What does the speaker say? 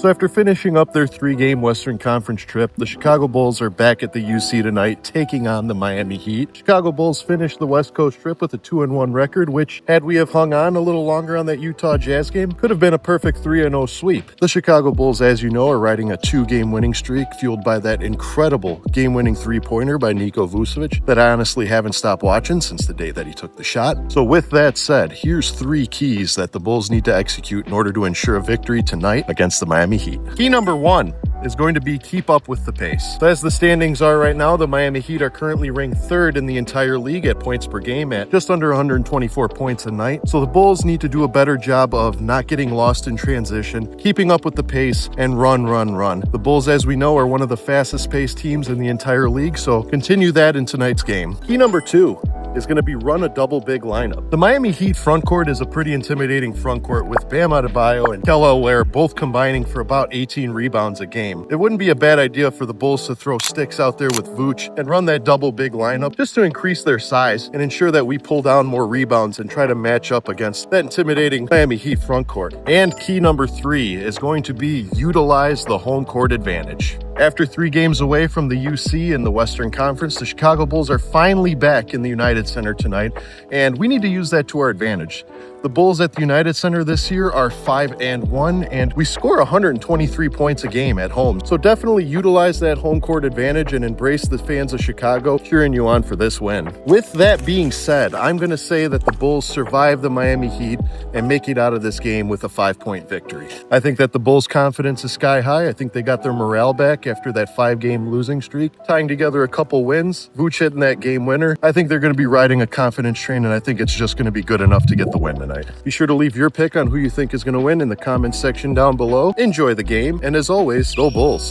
So after finishing up their 3-game Western Conference trip, the Chicago Bulls are back at the UC tonight, taking on the Miami Heat. Chicago Bulls finished the West Coast trip with a 2-1 record, which, had we have hung on a little longer on that Utah Jazz game, could have been a perfect 3-0 sweep. The Chicago Bulls, as you know, are riding a 2-game winning streak, fueled by that incredible game-winning three-pointer by Niko Vucevic that I honestly haven't stopped watching since the day that he took the shot. So with that said, here's 3 keys that the Bulls need to execute in order to ensure a victory tonight against the Miami Heat. Key number 1 is going to be keep up with the pace. So as the standings are right now, the Miami Heat are currently ranked 3rd in the entire league at points per game at just under 124 points a night. So the Bulls need to do a better job of not getting lost in transition, keeping up with the pace, and run. The Bulls, as we know, are one of the fastest paced teams in the entire league, so continue that in tonight's game. Key number 2 is going to be run a double big lineup. The Miami Heat front court is a pretty intimidating front court with Bam Adebayo and Kelly Oubre both combining for about 18 rebounds a game. It wouldn't be a bad idea for the Bulls to throw sticks out there with Vooch and run that double big lineup just to increase their size and ensure that we pull down more rebounds and try to match up against that intimidating Miami Heat front court. And key number 3 is going to be utilize the home court advantage. After 3 games away from the UC in the Western Conference, the Chicago Bulls are finally back in the United Center tonight, and we need to use that to our advantage. The Bulls at the United Center this year are 5-1, and we score 123 points a game at home. So definitely utilize that home court advantage and embrace the fans of Chicago cheering you on for this win. With that being said, I'm going to say that the Bulls survive the Miami Heat and make it out of this game with a 5-point victory. I think that the Bulls' confidence is sky high. I think they got their morale back after that 5-game losing streak, tying together a couple wins, Vooch hitting that game winner. I think they're going to be riding a confidence train, and I think it's just going to be good enough to get the win tonight. Be sure to leave your pick on who you think is going to win in the comments section down below. Enjoy the game, and as always, go Bulls.